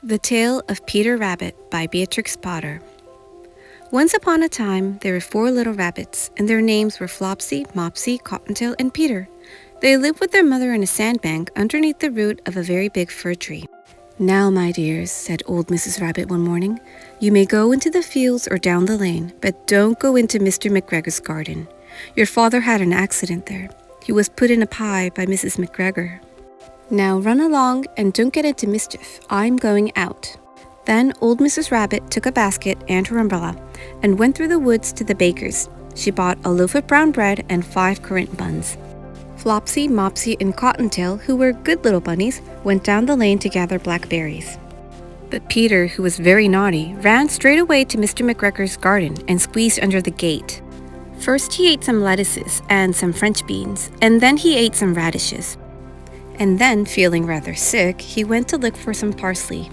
The Tale of Peter Rabbit by Beatrix Potter. Once upon a time, there were 4 little rabbits, and their names were Flopsy, Mopsy, Cottontail, and Peter. They lived with their mother in a sandbank underneath the root of a very big fir tree. "Now, my dears," said old Mrs. Rabbit one morning, "you may go into the fields or down the lane, but don't go into Mr. McGregor's garden. Your father had an accident there. He was put in a pie by Mrs. McGregor. Now run along and don't get into mischief. I'm going out." Then old Mrs. Rabbit took a basket and her umbrella and went through the woods to the baker's. She bought a loaf of brown bread and 5 currant buns. Flopsy, Mopsy, and Cottontail, who were good little bunnies, went down the lane to gather blackberries. But Peter, who was very naughty, ran straight away to Mr. McGregor's garden and squeezed under the gate. First he ate some lettuces and some French beans, and then he ate some radishes. And then, feeling rather sick, he went to look for some parsley.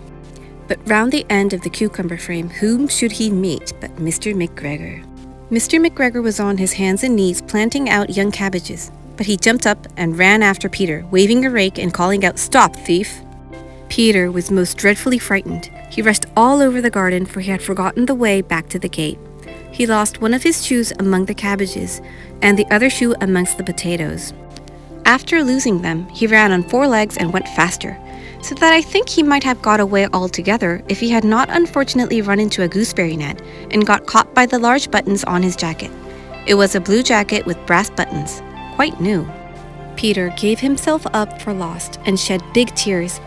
But round the end of the cucumber frame, whom should he meet but Mr. McGregor? Mr. McGregor was on his hands and knees planting out young cabbages, but he jumped up and ran after Peter, waving a rake and calling out, "Stop, thief!" Peter was most dreadfully frightened. He rushed all over the garden, for he had forgotten the way back to the gate. He lost one of his shoes among the cabbages, and the other shoe amongst the potatoes. After losing them, he ran on 4 legs and went faster, so that I think he might have got away altogether if he had not unfortunately run into a gooseberry net and got caught by the large buttons on his jacket. It was a blue jacket with brass buttons, quite new. Peter gave himself up for lost and shed big tears,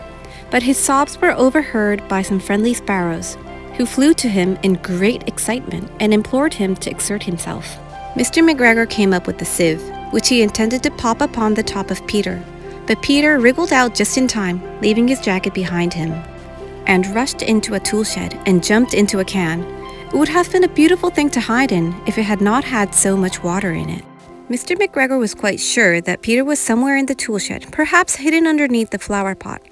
but his sobs were overheard by some friendly sparrows, who flew to him in great excitement and implored him to exert himself. Mr. McGregor came up with a sieve, which he intended to pop upon the top of Peter, but Peter wriggled out just in time, leaving his jacket behind him, and rushed into a tool shed and jumped into a can. It would have been a beautiful thing to hide in if it had not had so much water in it. Mr. McGregor was quite sure that Peter was somewhere in the tool shed, perhaps hidden underneath the flower pot.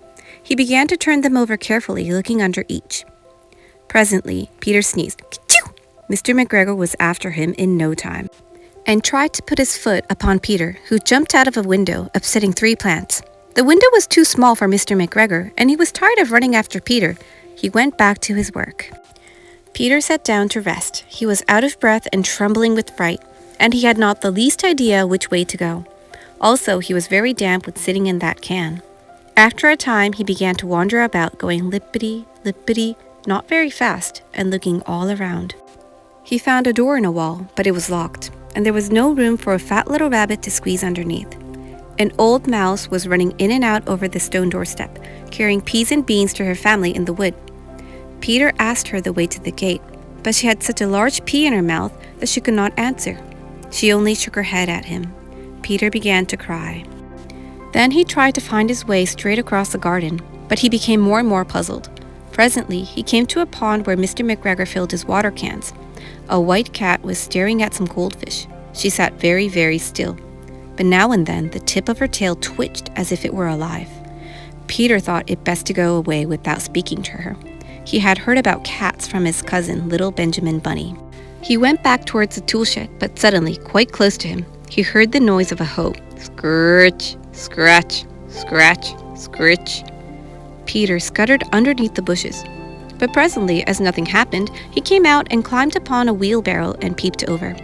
He began to turn them over carefully, looking under each. Presently, Peter sneezed. "Ka-chew!" Mr. McGregor was after him in no time, and tried to put his foot upon Peter, who jumped out of a window, upsetting 3 plants. The window was too small for Mr. McGregor, and he was tired of running after Peter. He went back to his work. Peter sat down to rest. He was out of breath and trembling with fright, and he had not the least idea which way to go. Also, he was very damp with sitting in that can. After a time, he began to wander about, going lippity, lippity, not very fast, and looking all around. He found a door in a wall, but it was locked, and there was no room for a fat little rabbit to squeeze underneath. An old mouse was running in and out over the stone doorstep, carrying peas and beans to her family in the wood. Peter asked her the way to the gate, but she had such a large pea in her mouth that she could not answer. She only shook her head at him. Peter began to cry. Then he tried to find his way straight across the garden, but he became more and more puzzled. Presently, he came to a pond where Mr. McGregor filled his water cans. A white cat was staring at some goldfish. She sat very, very still, but now and then the tip of her tail twitched as if it were alive. Peter thought it best to go away without speaking to her. He had heard about cats from his cousin, little Benjamin Bunny. He went back towards the tool shed, but suddenly, quite close to him, he heard the noise of a hoe. Scritch, scratch, scratch, scritch. Peter scuttered underneath the bushes. But presently, as nothing happened, he came out and climbed upon a wheelbarrow and peeped over.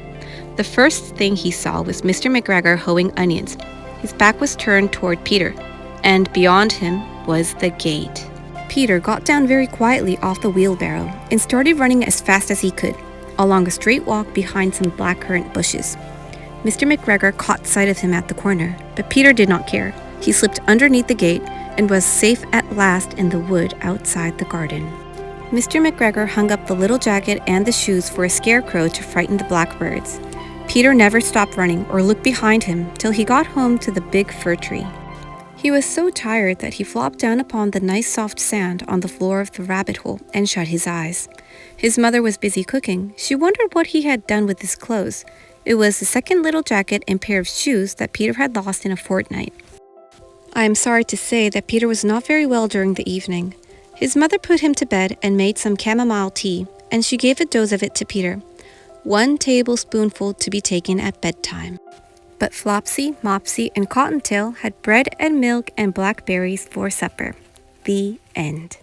The first thing he saw was Mr. McGregor hoeing onions. His back was turned toward Peter, and beyond him was the gate. Peter got down very quietly off the wheelbarrow and started running as fast as he could, along a straight walk behind some blackcurrant bushes. Mr. McGregor caught sight of him at the corner, but Peter did not care. He slipped underneath the gate and was safe at last in the wood outside the garden. Mr. McGregor hung up the little jacket and the shoes for a scarecrow to frighten the blackbirds. Peter never stopped running or looked behind him till he got home to the big fir tree. He was so tired that he flopped down upon the nice soft sand on the floor of the rabbit hole and shut his eyes. His mother was busy cooking. She wondered what he had done with his clothes. It was the second little jacket and pair of shoes that Peter had lost in a fortnight. I am sorry to say that Peter was not very well during the evening. His mother put him to bed and made some chamomile tea, and she gave a dose of it to Peter. 1 tablespoonful to be taken at bedtime. But Flopsy, Mopsy, and Cottontail had bread and milk and blackberries for supper. The end.